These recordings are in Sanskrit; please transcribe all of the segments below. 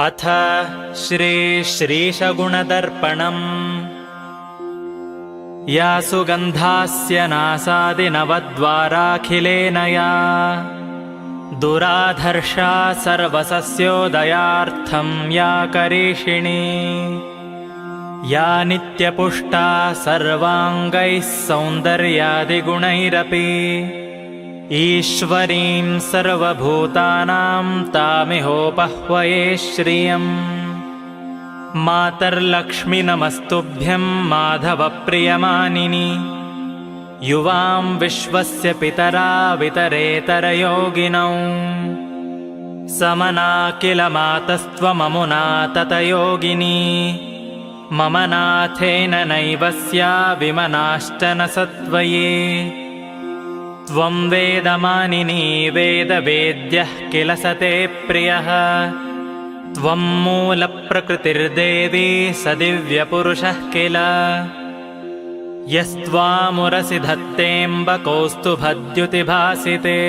अथ श्रीश्रीशगुणदर्पणम्। या सुगन्धास्य नासादिनवद्वाराखिलेन या दुराधर्षा सर्वसस्योदयार्थं या करीषिणी या नित्यपुष्टा सर्वाङ्गैः सौन्दर्यादिगुणैरपि ईश्वरीं सर्वभूतानां तामिहोपह्वये श्रियम्। मातर्लक्ष्मि नमस्तुभ्यं माधवप्रियमानिनि युवां विश्वस्य पितरा वितरेतरयोगिनौ समना किल मातस्त्वममुना ततयोगिनी मम नाथेन नैव स्या विमनाश्च न सत्त्वये त्वं वेदमानिनी वेदवेद्यः किल स ते प्रियः त्वं मूलप्रकृतिर्देवी स दिव्यपुरुषः किल यस्त्वामुरसि धत्तेऽम्ब कौस्तुभद्युतिभासिते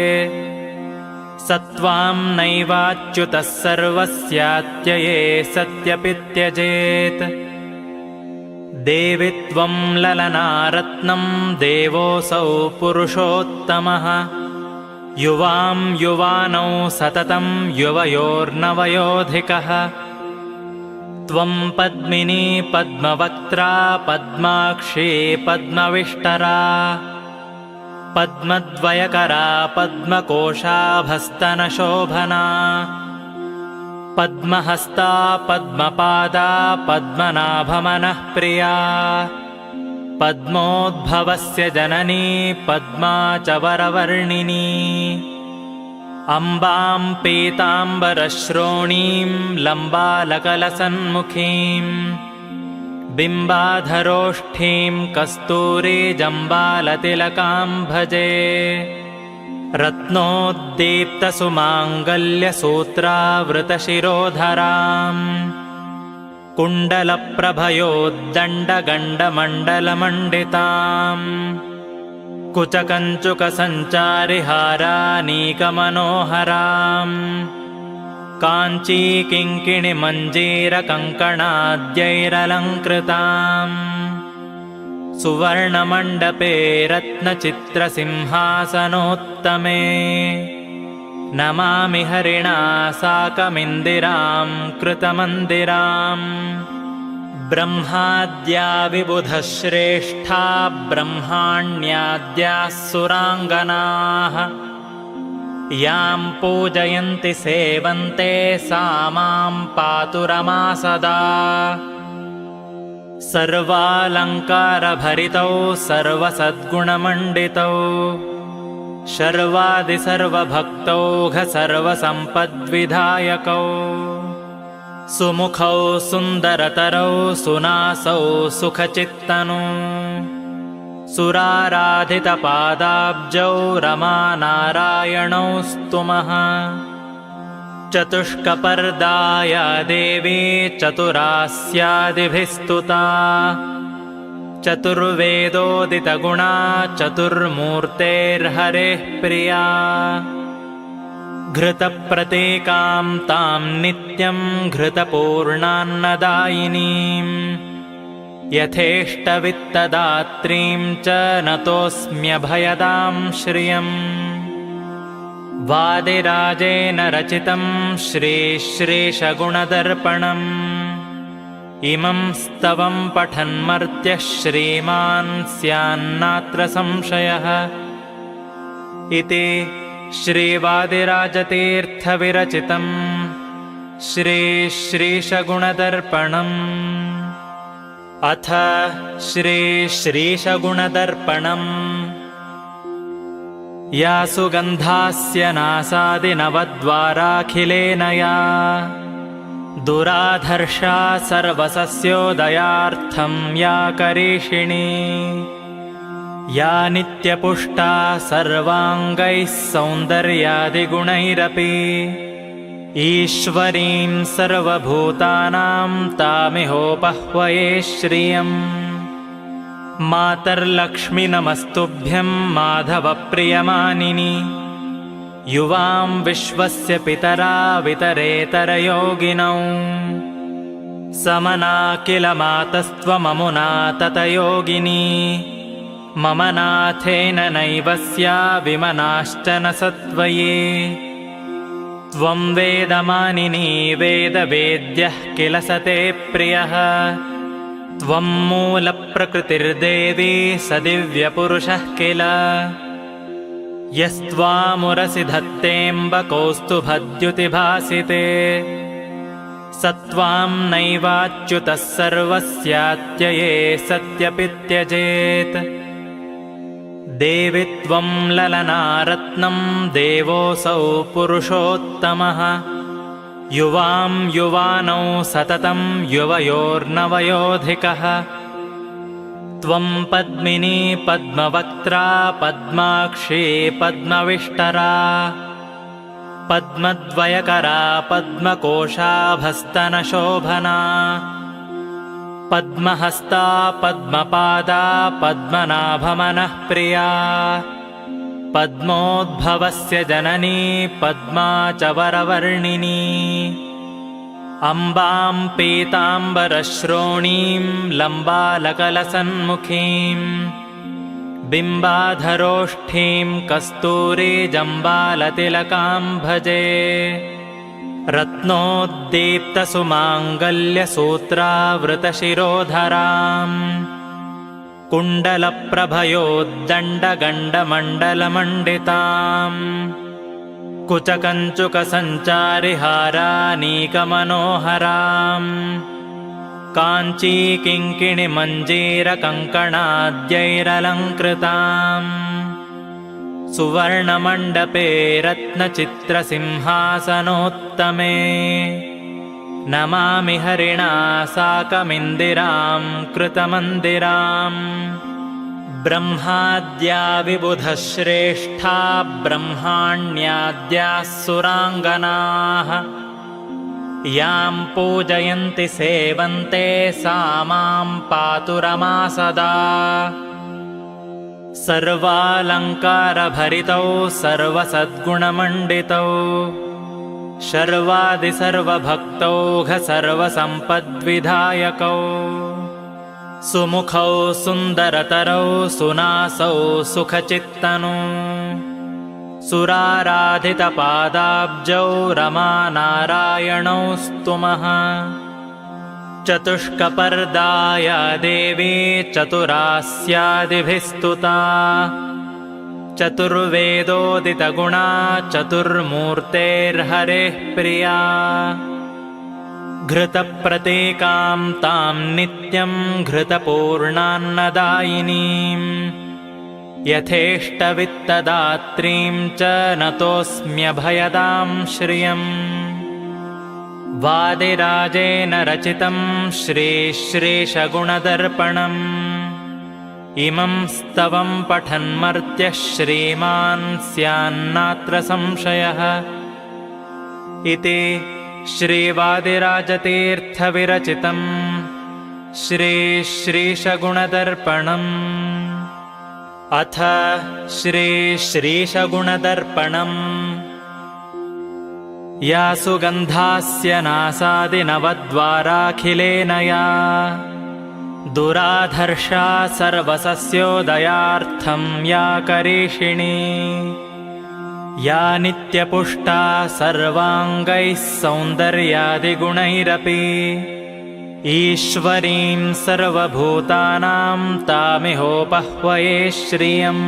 स त्वां नैवाच्युतः सर्वस्यात्यये सत्यपि त्यजेत् देवि त्वं ललनारत्नं देवोऽसौ पुरुषोत्तमः युवां युवानौ सततं युवयोर्नवयोधिकः त्वं पद्मिनी पद्मवक्त्रा पद्माक्षी पद्मविष्टरा पद्मद्वयकरा पद्मकोशाभस्तनशोभना पद्महस्ता पद्मपादा पद्मनाभमनःप्रिया पद्मोद्भवस्य जननी पद्मा च वरवर्णिनी अम्बां पीताम्बरश्रोणीं लम्बालकलसन्मुखीं बिम्बाधरोष्ठीं कस्तूरीजम्बालतिलकां भजे रत्नोद्दीप्तसुमाङ्गल्यसूत्रावृतशिरोधराम् कुण्डलप्रभयोद्दण्डगण्डमण्डलमण्डिताम् कुचकञ्चुकसञ्चारिहारानीकमनोहराम् काञ्चीकिङ्किणिमञ्जीरकङ्कणाद्यैरलङ्कृताम् सुवर्णमण्डपे रत्नचित्रसिंहासनोत्तमे नमामि हरिणा साकमिन्दिरां कृतमन्दिराम् ब्रह्माद्या विबुधश्रेष्ठा ब्रह्माण्याद्याः सुराङ्गनाः यां पूजयन्ति सेवन्ते सा मां पातु रमा सदा सर्वालङ्कारभरितौ सर्वसद्गुणमण्डितौ शर्वादिसर्वभक्तौघ सर्वसम्पद्विधायकौ सुमुखौ सुन्दरतरौ सुनासौ सुखचित्तनौ सुराराधितपादाब्जौ रमानारायणौ स्तुमः चतुष्कपर्दाया देवी चतुरास्यादिभिः स्तुता चतुर्वेदोदितगुणा चतुर्मूर्तेर्हरेः प्रिया घृतप्रतीकां तां नित्यं घृतपूर्णान्नदायिनीं यथेष्टवित्तदात्रीं च नतोऽस्म्यभयदां श्रियम् वादिराजेन रचितं श्रीश्रीशगुणदर्पणम् इमं स्तवं पठन्मर्त्यः श्रीमान् स्यान्नात्र संशयः इति श्रीवादिराजतीर्थविरचितं श्रीश्रीशगुणदर्पणम्। अथ श्रीश्रीशगुणदर्पणम्। या सुगन्धास्य नासादिनवद्वाराखिलेन या दुराधर्षा सर्वसस्योदयार्थं या करीषिणी या नित्यपुष्टा सर्वाङ्गैः सौन्दर्यादिगुणैरपि ईश्वरीं सर्वभूतानां तामिहोपह्वये श्रियम्। मातर्लक्ष्मि नमस्तुभ्यं माधवप्रियमानिनि युवां विश्वस्य पितरा वितरेतरयोगिनौ समना किल मातस्त्वममुना ततयोगिनी मम नाथेन नैव स्या विमनाश्च न सत्त्वये त्वं वेदमानिनी वेदवेद्यः किल स ते प्रियः त्वं मूलप्रकृतिर्देवी स दिव्यपुरुषः किल यस्त्वामुरसि धत्तेऽम्ब कौस्तुभद्युतिभासिते स त्वां नैवाच्युतः सर्वस्यात्यये सत्यपि त्यजेत् देवि त्वं ललनारत्नं देवोऽसौ पुरुषोत्तमः युवां युवानौ सततं युवयोर्नवयोधिकः त्वं पद्मिनी पद्मवक्त्रा पद्माक्षी पद्मविष्टरा पद्मद्वयकरा पद्मकोशाभस्तनशोभना पद्महस्ता पद्मपादा पद्मनाभमनःप्रिया पद्मोद्भवस्य जननी पद्मा च वरवर्णिनी अम्बां पीताम्बरश्रोणीं लम्बालकलसन्मुखीं बिम्बाधरोष्ठीं कस्तूरीजम्बालतिलकां भजे रत्नोद्दीप्तसुमाङ्गल्यसूत्रावृतशिरोधराम् कुण्डलप्रभयोद्दण्डगण्डमण्डलमण्डिताम् कुचकञ्चुकसञ्चारिहारानीकमनोहराम् काञ्चीकिङ्किणिमञ्जीरकङ्कणाद्यैरलङ्कृताम् सुवर्णमण्डपे रत्नचित्रसिंहासनोत्तमे नमामि हरिणा साकमिन्दिरां कृतमन्दिराम् ब्रह्माद्या विबुधः श्रेष्ठा ब्रह्माण्याद्याः सुराङ्गनाः यां पूजयन्ति सेवन्ते सा मां पातु रमा सदा सर्वालङ्कारभरितौ सर्वसद्गुणमण्डितौ शर्वादिसर्वभक्तौघ सर्वसम्पद्विधायकौ सुमुखौ सुन्दरतरौ सुनासौ सुखचित्तनौ सुराराधितपादाब्जौ रमानारायणौ स्तुमः चतुष्कपर्दाया देवी चतुरास्यादिभिस्तुता चतुर्वेदोदितगुणा चतुर्मूर्तेर्हरेः प्रिया घृतप्रतीकां तां नित्यं घृतपूर्णान्नदायिनीं यथेष्टवित्तदात्रीं च नतोऽस्म्यभयदां श्रियम् वादिराजेन रचितं श्रीश्रीशगुणदर्पणम् इमं स्तवं पठन्मर्त्यः श्रीमान् स्यान्नात्र संशयः इति श्रीवादिराजतीर्थविरचितं श्रीश्रीशगुणदर्पणम्। अथ श्रीश्रीशगुणदर्पणम्। या सुगन्धास्य नासादिनवद्वाराखिलेन या दुराधर्षा सर्वसस्योदयार्थं या करीषिणी या नित्यपुष्टा सर्वाङ्गैः सौन्दर्यादिगुणैरपि ईश्वरीं सर्वभूतानां तामिहोपह्वये श्रियम्।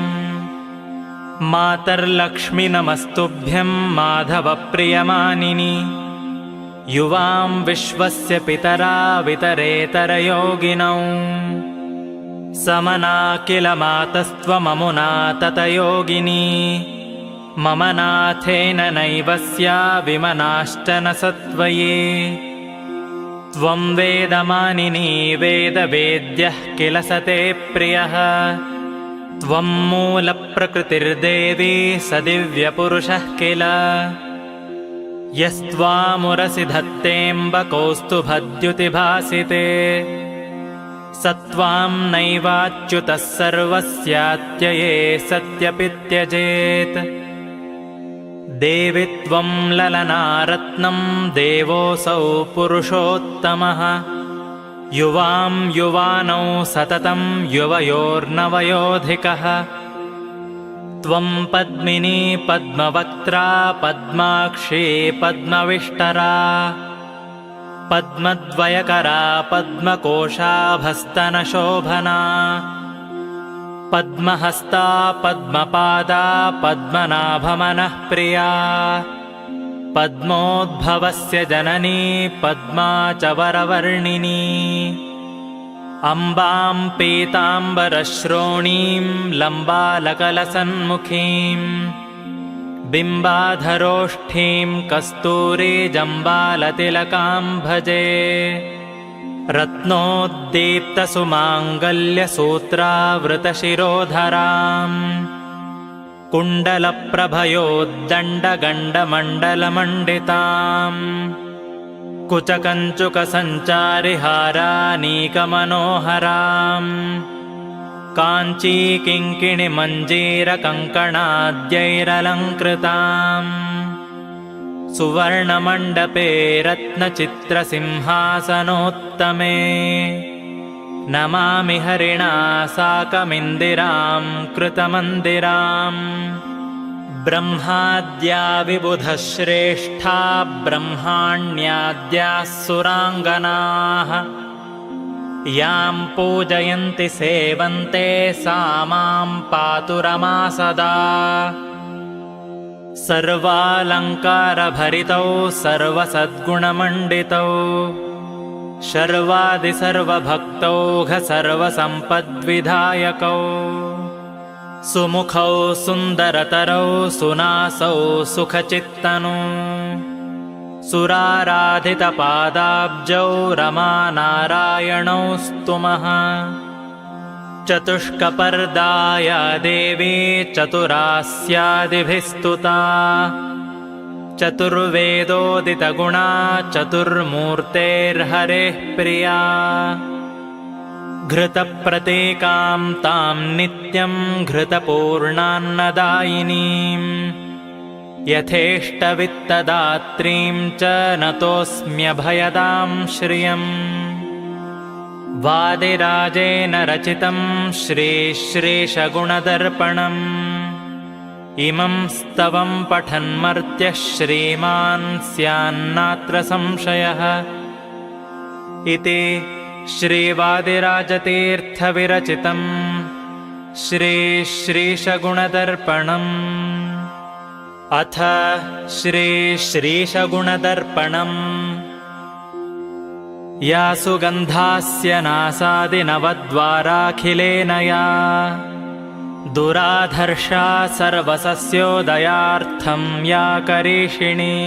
मातर्लक्ष्मि नमस्तुभ्यं माधवप्रियमानिनि युवां विश्वस्य पितरा वितरेतरयोगिनौ समना किल मातस्त्वममुना ततयोगिनी मम नाथेन नैव स्या विमनाश्च न सत्त्वये त्वं वेदमानिनी वेदवेद्यः किल स ते प्रियः त्वं मूलप्रकृतिर्देवी स दिव्यपुरुषः किल यस्त्वामुरसि धत्तेऽम्ब कौस्तुभद्युतिभासिते स त्वां नैवाच्युतः सर्वस्यात्यये सत्यपि त्यजेत् देवि त्वं ललनारत्नं देवोऽसौ पुरुषोत्तमः युवां युवानौ सततं युवयोर्नवयोधिकः त्वं पद्मिनी पद्मवक्त्रा पद्माक्षी पद्मविष्टरा पद्मद्वयकरा पद्मकोशाभस्तनशोभना पद्महस्ता पद्मपादा पद्मनाभमनःप्रिया पद्मोद्भवस्य जननी पद्मा च वरवर्णिनी अम्बां पीताम्बरश्रोणीं लम्बालकलसन्मुखीं बिम्बाधरोष्ठीं कस्तूरीजम्बालतिलकां भजे रत्नोद्दीप्तसुमाङ्गल्यसूत्रावृतशिरोधराम् कुण्डलप्रभयोद्दण्डगण्डमण्डलमण्डिताम् कुचकञ्चुकसञ्चारिहारानीकमनोहराम् काञ्चीकिङ्किणिमञ्जीरकङ्कणाद्यैरलङ्कृताम् सुवर्णमण्डपे रत्नचित्रसिंहासनोत्तमे नमामि हरिणा साकमिन्दिरां कृतमन्दिराम् ब्रह्माद्या विबुधः श्रेष्ठा ब्रह्माण्याद्याः सुराङ्गनाः यां पूजयन्ति सेवन्ते सा मां पातु रमा सदा सर्वालङ्कारभरितौ सर्वसद्गुणमण्डितौ शर्वादिसर्वभक्तौघ सर्वसम्पद्विधायकौ सुमुखौ सुन्दरतरौ सुनासौ सुखचित्तनौ सुराराधितपादाब्जौ रमानारायणौ स्तुमः चतुष्कपर्दाया देवी चतुरास्यादिभिः स्तुता चतुर्वेदोदितगुणा चतुर्मूर्तेर्हरेः प्रिया घृतप्रतीकां तां नित्यं घृतपूर्णान्नदायिनीं यथेष्टवित्तदात्रीं च नतोऽस्म्यभयदां श्रियम् वादिराजेन रचितं श्रीश्रीशगुणदर्पणम् इमं स्तवं पठन्मर्त्यः श्रीमान् स्यान्नात्र संशयः इति श्रीवादिराजतीर्थविरचितं श्रीश्रीशगुणदर्पणम् अथ श्रीश्रीशगुणदर्पणम् या सुगन्धास्य नासादिनवद्वाराखिलेन या दुराधर्षा सर्वसस्योदयार्थं या करीषिणी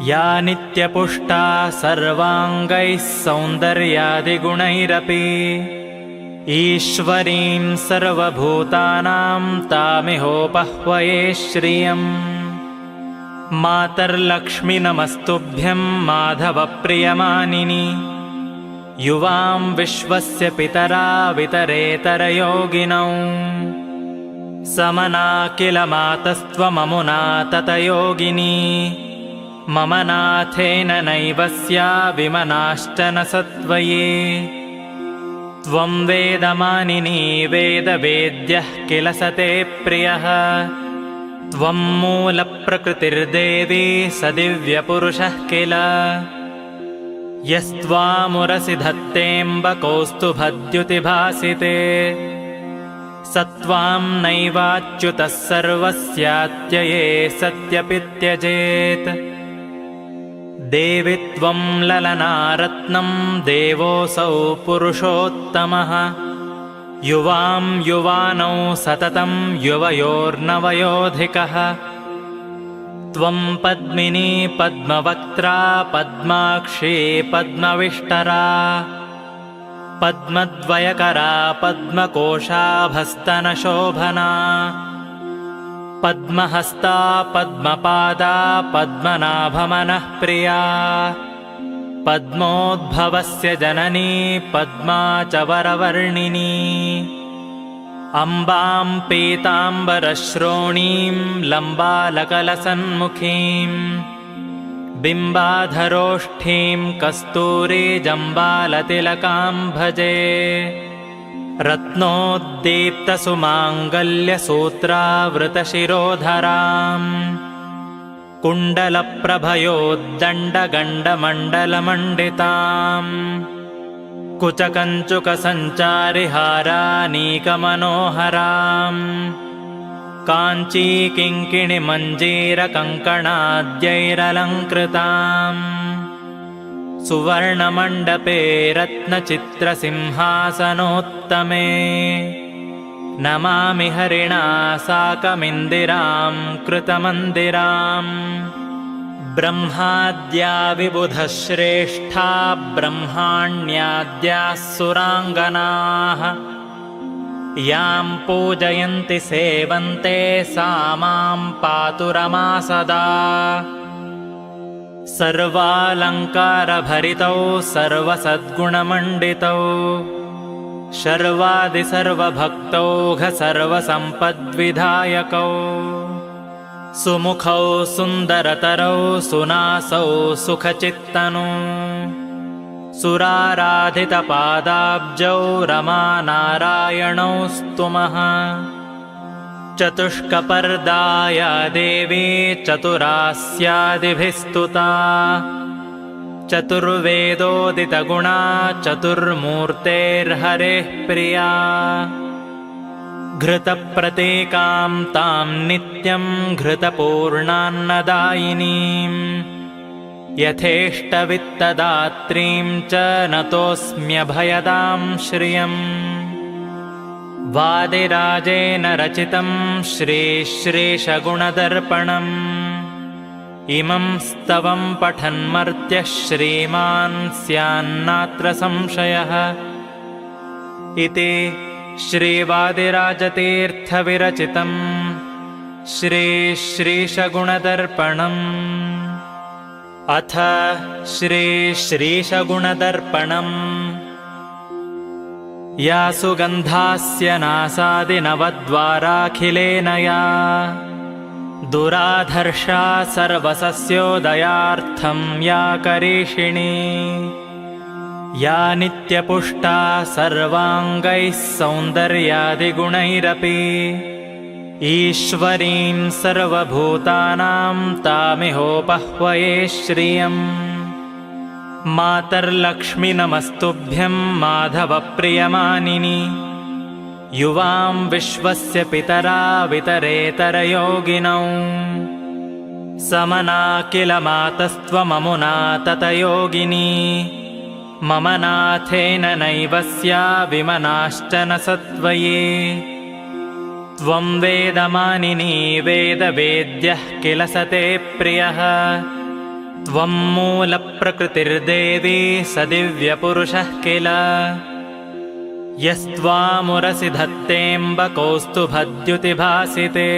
या नित्यपुष्टा सर्वाङ्गैः सौन्दर्यादिगुणैरपि ईश्वरीं सर्वभूतानां तामिहोपह्वये श्रियम् मातर्लक्ष्मि नमस्तुभ्यं माधवप्रियमानिनि युवां विश्वस्य पितरा वितरेतरयोगिनौ समना किल मातस्त्वममुना ततयोगिनी मम नाथेन नैव स्या विमनाश्च न सत्त्वये त्वं वेदमानिनी वेदवेद्यः किल सते प्रियः त्वं मूलप्रकृतिर्देवी सदिव्यपुरुषः किल यस्त्वामुरसि धत्तेऽम्बकौस्तुभद्युतिभासिते स त्वां नैवाच्युतः सर्वस्यात्यये सत्यपि त्यजेत् देवि त्वं ललनारत्नं देवोऽसौ पुरुषोत्तमः युवां युवानौ सततं युवयोर्नवयोधिकः त्वं पद्मिनी पद्मवक्त्रा पद्माक्षी पद्मविष्टरा पद्मद्वयकरा पद्मकोशाभस्तनशोभना पद्महस्ता पद्मपादा पद्मनाभमनःप्रिया पद्मोद्भवस्य जननी पद्मा च वरवर्णिनी अम्बां पीताम्बरश्रोणीं लम्बालकलसन्मुखीं बिम्बाधरोष्ठीं कस्तूरीजम्बालतिलकां भजे। रत्नोद्दीप्तसुमाङ्गल्यसूत्रावृतशिरोधराम् कुण्डलप्रभयोद्दण्डगण्डमण्डलमण्डिताम् कुचकञ्चुकसञ्चारिहारानीकमनोहराम् काञ्चीकिङ्किणिमञ्जीरकङ्कणाद्यैरलङ्कृताम् सुवर्णमण्डपे रत्नचित्रसिंहासनोत्तमे नमामि हरिणा साकमिन्दिरां कृतमन्दिराम्। ब्रह्माद्या विबुधश्रेष्ठा ब्रह्माण्याद्याः सुराङ्गनाः यां पूजयन्ति सेवन्ते सा मां पातु रमा सदा। सर्वालङ्कारभरितौ सर्वसद्गुणमण्डितौ शर्वादिसर्वभक्तौघ सर्वसम्पद्विधायकौ सुमुखौ सुन्दरतरौ सुनासौ सुखचित्तनौ सुराराधितपादाब्जौ रमानारायणौ स्तुमः। चतुष्कपर्दाया देवी चतुरास्यादिभिः स्तुता चतुर्वेदोदितगुणा चतुर्मूर्तेर्हरेः प्रिया। घृतप्रतीकां तां नित्यं घृतपूर्णान्नदायिनीं यथेष्टवित्तदात्रीं च नतोऽस्म्यभयदां श्रियम्। वादिराजेन रचितं श्रीश्रीशगुणदर्पणम् इमं स्तवं पठन्मर्त्यः श्रीमान् स्यान्नात्र संशयः। इति श्रीवादिराजतीर्थविरचितं श्रीश्रीशगुणदर्पणम्। अथ श्रीश्रीशगुणदर्पणम्। या सुगन्धास्य नासादिनवद्वाराखिलेन या दुराधर्षा सर्वसस्योदयार्थं या करीषिणी या नित्यपुष्टा सर्वाङ्गैः सौन्दर्यादिगुणैरपि ईश्वरीं सर्वभूतानां तामिहोपह्वये श्रियम्। मातर्लक्ष्मि नमस्तुभ्यं माधवप्रियमानिनि युवां विश्वस्य पितरा वितरेतरयोगिनौ समना किल मातस्त्वममुना ततयोगिनी मम नाथेन नैव स्या विमनाश्च न सत्त्वये। त्वं वेदमानिनी वेदवेद्यः किल सते प्रियः त्वं मूलप्रकृतिर्देवी सदिव्यपुरुषः किल यस्त्वामुरसि धत्तेऽम्ब कौस्तुभद्युतिभासिते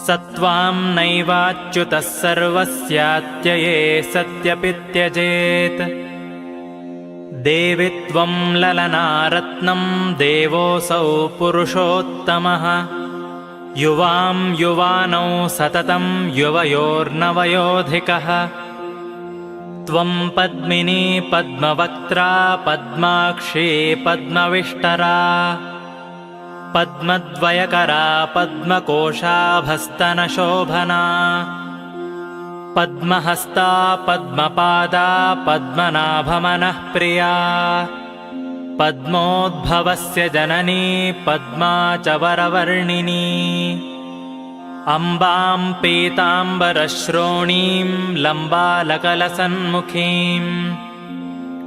स त्वां नैवाच्युतः सर्वस्यात्यये सत्यपि त्यजेत्। देवि त्वं ललनारत्नं देवोऽसौ पुरुषोत्तमः युवां युवानौ सततं युवयोर्नवयोधिकः। त्वं पद्मिनी पद्मवक्त्रा पद्माक्षी पद्मविष्टरा पद्मद्वयकरा पद्मकोशाभस्तनशोभना पद्महस्ता पद्मपादा पद्मनाभमनःप्रिया पद्मोद्भवस्य जननी पद्मा च वरवर्णिनी। अम्बां पीताम्बरश्रोणीं लम्बालकलसन्मुखीं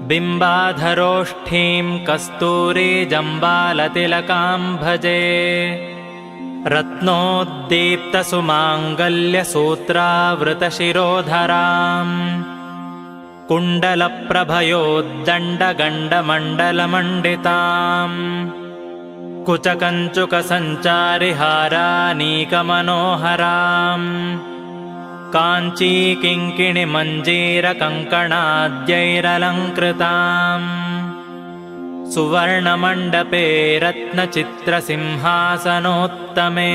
बिम्बाधरोष्ठीं कस्तूरीजम्बालतिलकां भजे। रत्नोद्दीप्तसुमाङ्गल्यसूत्रावृतशिरोधराम् कुण्डलप्रभयोद्दण्डगण्डमण्डलमण्डिताम् कुचकञ्चुकसञ्चारिहारानीकमनोहराम् काञ्चीकिङ्किणिमञ्जीरकङ्कणाद्यैरलङ्कृताम् सुवर्णमण्डपे रत्नचित्रसिंहासनोत्तमे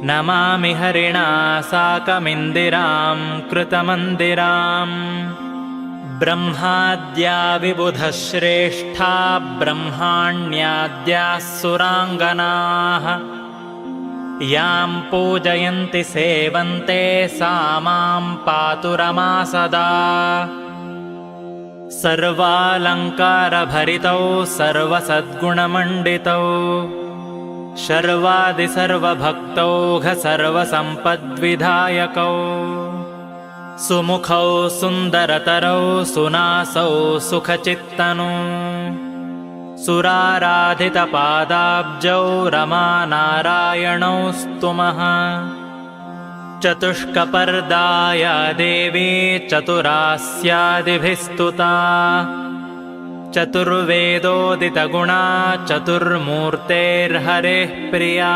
नमामि हरिणा साकमिन्दिरां कृतमन्दिराम् ब्रह्माद्या विबुधः श्रेष्ठा ब्रह्माण्याद्याः सुराङ्गनाः यां पूजयन्ति सेवन्ते सा मां पातु रमा सदा सर्वालङ्कारभरितौ सर्वसद्गुणमण्डितौ शर्वादिसर्वभक्तौघ सर्वसम्पद्विधायकौ सुमुखौ सुन्दरतरौ सुनासौ सुखचित्तनौ सुराराधितपादाब्जौ रमानारायणौ स्तुमः चतुष्कपर्दाया देवी चतुरास्यादिभिस्तुता चतुर्वेदोदितगुणा चतुर्मूर्तेर्हरेः प्रिया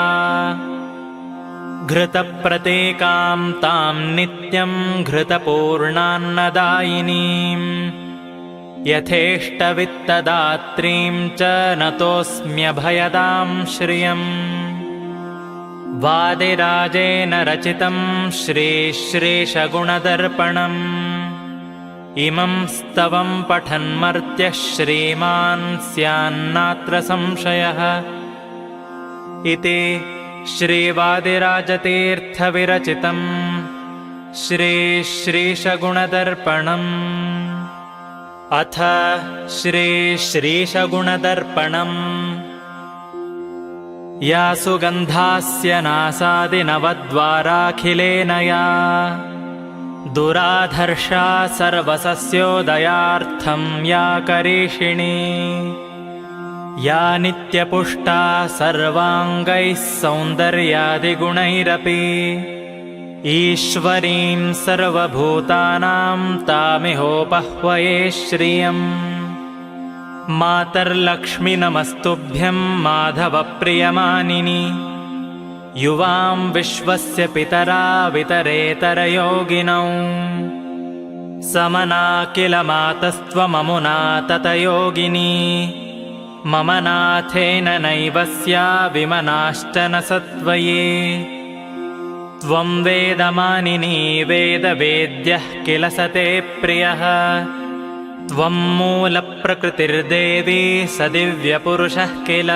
घृतप्रतीकां तां नित्यं घृतपूर्णान्नदायिनीं यथेष्टवित्तदात्रीं च नतोऽस्म्यभयदां श्रियम् वादिराजेन रचितं श्रीश्रीशगुणदर्पणम् इमं स्तवं पठन्मर्त्यः श्रीमान् स्यान्नात्र संशयः इति श्रीवादिराजतीर्थविरचितं श्रीश्रीशगुणदर्पणम् अथ श्रीश्रीशगुणदर्पणम् या सुगन्धास्य नासादिनवद्वाराखिलेन या दुराधर्षा सर्वसस्योदयार्थं या करीषिणी या नित्यपुष्टा सर्वाङ्गैः सौन्दर्यादिगुणैरपि ईश्वरीं सर्वभूतानां तामिहोपह्वये श्रियम् मातर्लक्ष्मि नमस्तुभ्यं माधवप्रियमानिनि युवां विश्वस्य पितरा वितरेतरयोगिनौ समना किल मातस्त्वममुना ततयोगिनी मम नाथेन नैव स्या विमनाश्च न सत्त्वये त्वं वेदमानिनी वेदवेद्यः किल स ते प्रियः त्वं मूलप्रकृतिर्देवी स दिव्यपुरुषः किल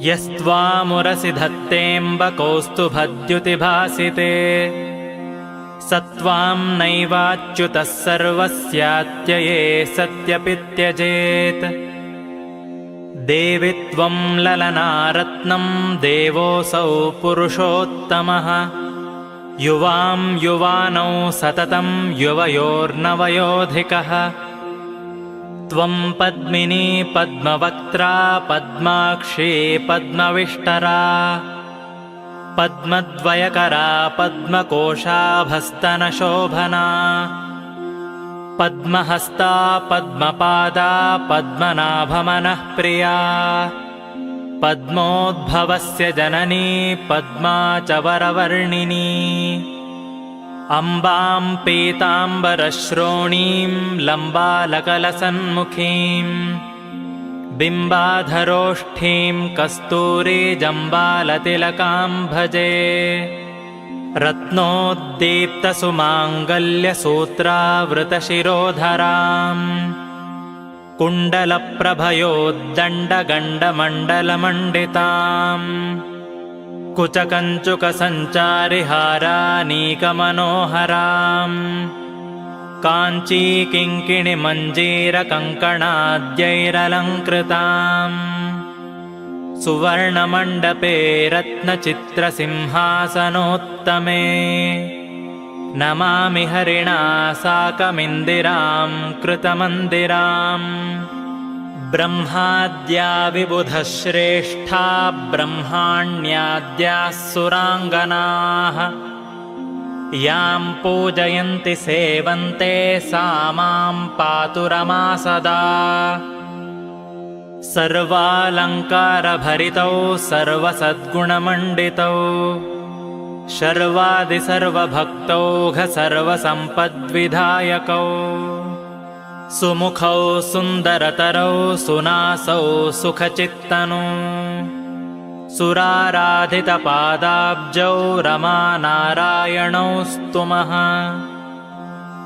यस्त्वामुरसि धत्तेऽम्ब कौस्तुभद्युतिभासिते स त्वां नैवाच्युतः सर्वस्यात्यये सत्यपि त्यजेत् देवि त्वं ललनारत्नं देवोऽसौ पुरुषोत्तमः युवां युवानौ सततं युवयोर्नवयोधिकः त्वं पद्मिनी पद्मवक्त्रा पद्माक्षी पद्मविष्टरा पद्मद्वयकरा पद्मकोशाभस्तनशोभना पद्महस्ता पद्मपादा पद्मनाभमनःप्रिया पद्मोद्भवस्य जननी पद्मा च वरवर्णिनी अम्बां पीताम्बरश्रोणीं लम्बालकलसन्मुखीं बिम्बाधरोष्ठीं कस्तूरीजम्बालतिलकां भजे रत्नोद्दीप्तसुमाङ्गल्यसूत्रावृतशिरोधराम् कुण्डलप्रभयोद्दण्डगण्डमण्डलमण्डिताम् कुचकञ्चुकसञ्चारिहारानीकमनोहराम् काञ्चीकिङ्किणिमञ्जीरकङ्कणाद्यैरलङ्कृताम् सुवर्णमण्डपे रत्नचित्रसिंहासनोत्तमे नमामि हरिणा साकमिन्दिरां कृतमन्दिराम् ब्रह्माद्या विबुधः श्रेष्ठा ब्रह्माण्याद्याः सुराङ्गनाः यां पूजयन्ति सेवन्ते सा मां पातु रमा सदा सर्वालङ्कारभरितौ सर्वसद्गुणमण्डितौ शर्वादिसर्वभक्तौघ सर्वसम्पद्विधायकौ सुमुखौ सुन्दरतरौ सुनासौ सुखचित्तनौ सुराराधितपादाब्जौ रमानारायणौ स्तुमः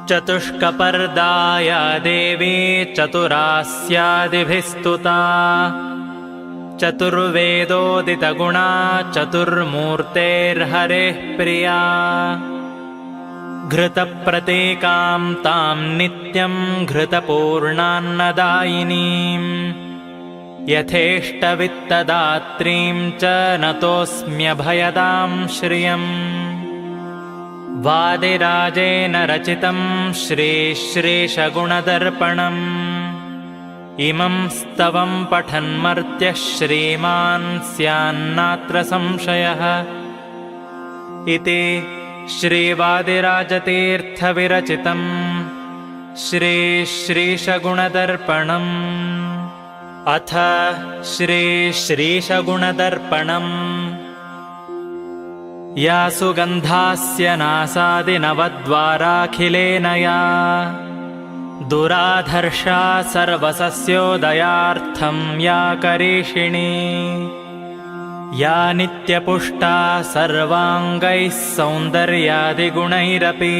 चतुष्कपर्दाया देवी चतुरास्यादिभिस्तुता चतुर्वेदोदितगुणा चतुर्मूर्तेर्हरेः प्रिया घृतप्रतीकां तां नित्यं घृतपूर्णान्नदायिनीं यथेष्टवित्तदात्रीं च नतोऽस्म्यभयदां श्रियम् वादिराजेन रचितं श्रीश्रीशगुणदर्पणम् इमं स्तवं पठन्मर्त्यः श्रीमान् स्यान्नात्र संशयः इति श्रीवादिराजतीर्थविरचितं श्रीश्रीशगुणदर्पणम्। अथ श्रीश्रीशगुणदर्पणम्। या सुगन्धास्य नासादिनवद्वाराखिलेन या दुराधर्षा सर्वसस्योदयार्थं या करीषिणी या नित्यपुष्टा सर्वाङ्गैः सौन्दर्यादिगुणैरपि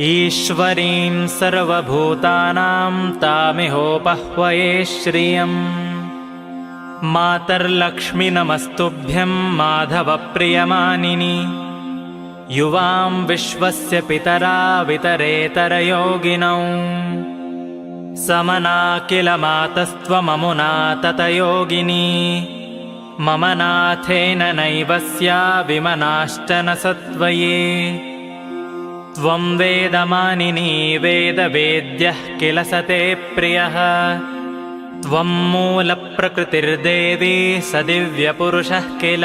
ईश्वरीं सर्वभूतानां तामिहोपह्वये श्रियम्। मातर्लक्ष्मि नमस्तुभ्यं माधवप्रियमानिनि युवां विश्वस्य पितरा वितरेतरयोगिनौ समना किल मातस्त्वममुना ततयोगिनी मम नाथेन नैव स्या विमनाश्च न सत्त्वये त्वं वेदमानिनी वेदवेद्यः किल स ते प्रियः त्वं मूलप्रकृतिर्देवी स दिव्यपुरुषः किल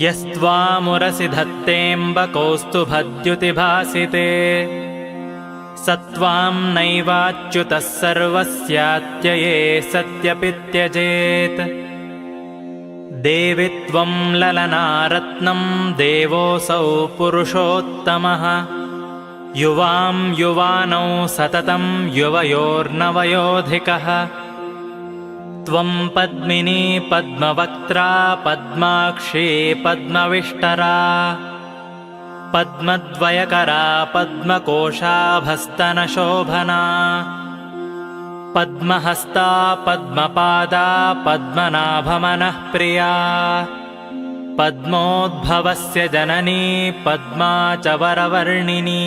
यस्त्वामुरसि धत्तेऽम्ब कौस्तुभद्युतिभासिते स त्वां नैवाच्युतः सर्वस्यात्यये सत्यपि त्यजेत् देवि त्वं ललनारत्नं देवोऽसौ पुरुषोत्तमः युवां युवानौ सततं युवयोर्नवयोधिकः त्वं पद्मिनी पद्मवक्त्रा पद्माक्षी पद्मविष्टरा पद्मद्वयकरा पद्मकोशाभस्तनशोभना पद्महस्ता पद्मपादा पद्मनाभमनःप्रिया पद्मोद्भवस्य जननी पद्मा च वरवर्णिनी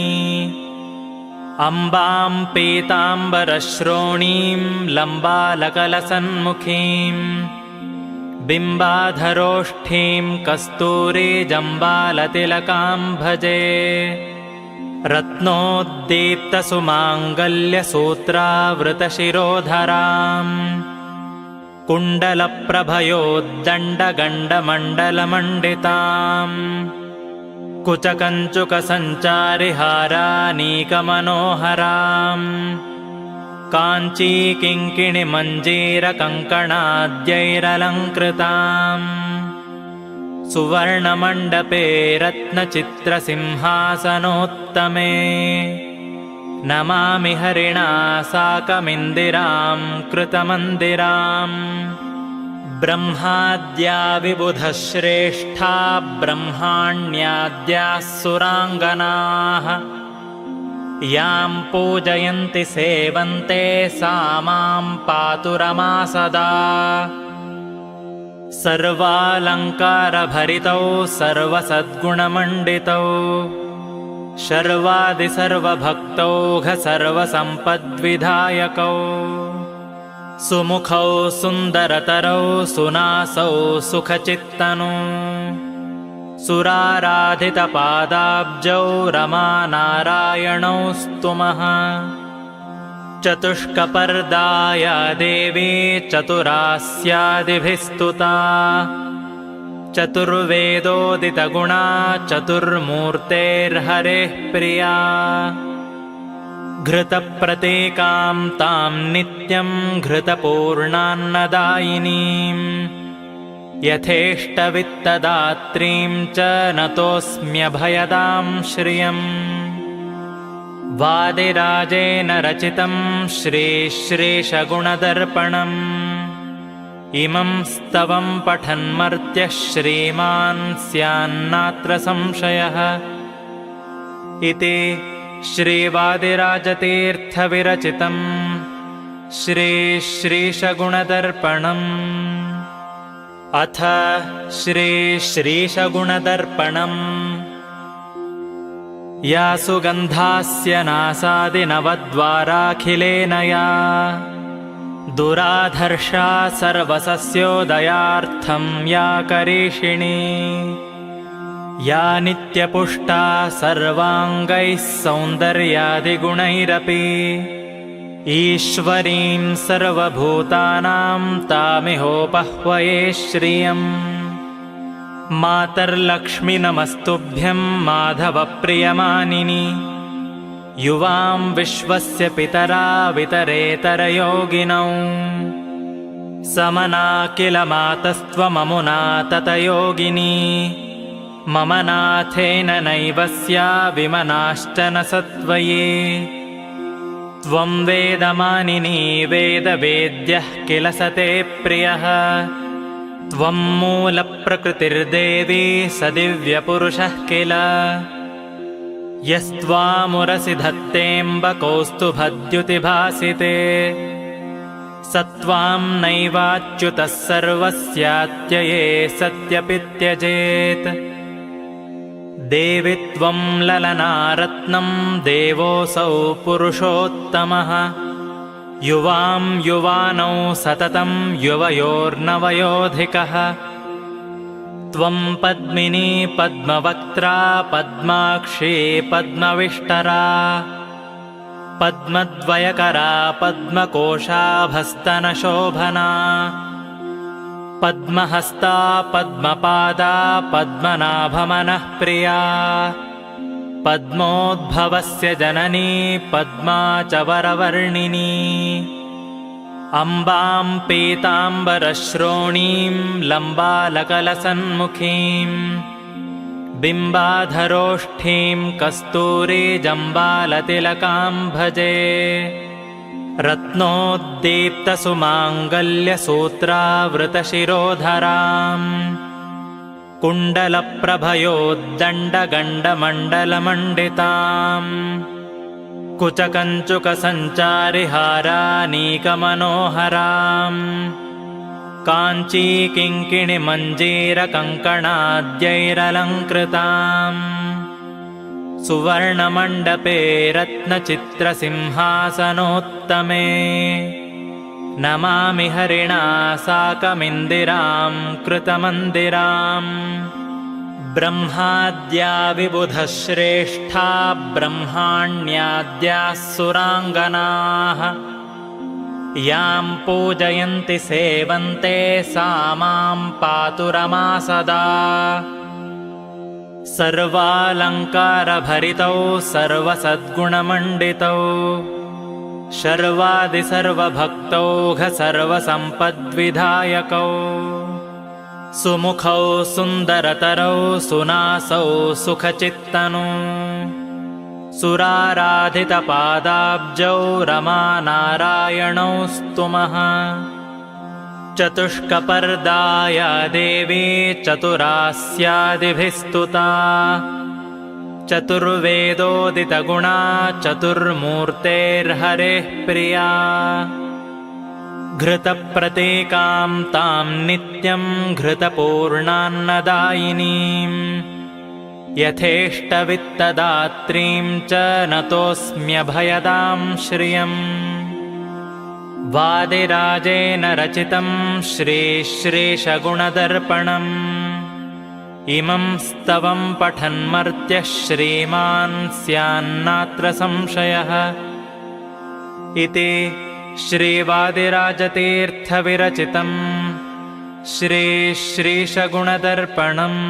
अम्बां पीताम्बरश्रोणीं लम्बालकलसन्मुखीं बिम्बाधरोष्ठीं कस्तूरीजम्बालतिलकां भजे रत्नोद्दीप्तसुमाङ्गल्यसूत्रावृतशिरोधराम् कुण्डलप्रभयोद्दण्डगण्डमण्डलमण्डिताम् कुचकञ्चुकसञ्चारिहारानीकमनोहराम् काञ्चीकिङ्किणिमञ्जीरकङ्कणाद्यैरलङ्कृताम् सुवर्णमण्डपे रत्नचित्रसिंहासनोत्तमे नमामि हरिणा साकमिन्दिरां कृतमन्दिराम् ब्रह्माद्या विबुधः श्रेष्ठा ब्रह्माण्याद्याः सुराङ्गनाः यां पूजयन्ति सेवन्ते सा मां पातु रमा सदा सर्वालङ्कारभरितौ सर्वसद्गुणमण्डितौ शर्वादिसर्वभक्तौघ सर्वसम्पद्विधायकौ सुमुखौ सुन्दरतरौ सुनासौ सुखचित्तनौ सुराराधितपादाब्जौ रमानारायणौ स्तुमः चतुष्कपर्दाया देवी चतुरास्यादिभिस्तुता चतुर्वेदोदितगुणा चतुर्मूर्तेर्हरेः प्रिया घृतप्रतीकां तां नित्यं घृतपूर्णान्नदायिनीं यथेष्टवित्तदात्रीं च नतोऽस्म्यभयदां श्रियम् वादिराजेन रचितं श्रीश्रीशगुणदर्पणम् इमं स्तवं पठन्मर्त्यः श्रीमान् स्यान्नात्र संशयः। इति श्रीवादिराजतीर्थविरचितं श्रीश्रीशगुणदर्पणम्। अथ श्रीश्रीशगुणदर्पणम्। या सुगन्धास्य नासादिनवद्वाराखिलेन या दुराधर्षा सर्वसस्योदयार्थं या करीषिणी या नित्यपुष्टा सर्वाङ्गैः सौन्दर्यादिगुणैरपि ईश्वरीं सर्वभूतानां तामिहोपह्वये श्रियम्। मातर्लक्ष्मि नमस्तुभ्यं माधवप्रियमानिनि युवां विश्वस्य पितरा वितरेतरयोगिनौ समना किल मातस्त्वममुना ततयोगिनी मम नाथेन नैव स्या विमनाश्च न सत्त्वये त्वं वेदमानिनी वेदवेद्यः किल स ते प्रियः त्वं मूलप्रकृतिर्देवी स दिव्यपुरुषः किल यस्त्वामुरसि धत्तेऽम्ब कौस्तुभद्युतिभासिते स त्वां नैवाच्युतः सर्वस्यात्यये सत्यपि त्यजेत् देवि त्वं ललनारत्नं देवोऽसौ पुरुषोत्तमः युवां युवानौ सततं युवयोर्नवयोधिकः त्वं पद्मिनी पद्मवक्त्रा पद्माक्षी पद्मविष्टरा पद्मद्वयकरा पद्मकोशाभस्तनशोभना पद्महस्ता पद्मपादा पद्मनाभमनःप्रिया पद्मोद्भवस्य जननी पद्मा च वरवर्णिनी अम्बां पीताम्बरश्रोणीं लम्बालकलसन्मुखीं बिम्बाधरोष्ठीं कस्तूरीजम्बालतिलकां भजे रत्नोद्दीप्तसुमाङ्गल्यसूत्रावृतशिरोधराम् कुण्डलप्रभयोद्दण्डगण्डमण्डलमण्डिताम् कुचकञ्चुकसञ्चारिहारानीकमनोहराम् काञ्चीकिङ्किणिमञ्जीरकङ्कणाद्यैरलङ्कृताम् सुवर्णमण्डपे रत्नचित्रसिंहासनोत्तमे नमामि हरिणा साकमिन्दिरां कृतमन्दिराम् ब्रह्माद्या विबुधश्रेष्ठा ब्रह्माण्याद्याः सुराङ्गनाः यां पूजयन्ति सेवन्ते सा मां पातु रमा सदा सर्वालङ्कारभरितौ सर्वसद्गुणमण्डितौ शर्वादिसर्वभक्तौघ सर्वसम्पद्विधायकौ सुमुखौ सुन्दरतरौ सुनासौ सुखचित्तनौ सुराराधितपादाब्जौ रमानारायणौ स्तुमः चतुष्कपर्दाया देवी चतुरास्यादिभिः स्तुता चतुर्वेदोदितगुणा चतुर्मूर्तेर्हरेः प्रिया घृतप्रतीकां तां नित्यं घृतपूर्णान्नदायिनीं यथेष्टवित्तदात्रीं च नतोऽस्म्यभयदां श्रियम् वादिराजेन रचितं श्रीश्रीशगुणदर्पणम् इमं स्तवं पठन्मर्त्यः श्रीमान् स्यान्नात्र संशयः। इति श्रीवादिराजतीर्थविरचितं श्रीश्रीशगुणदर्पणम्।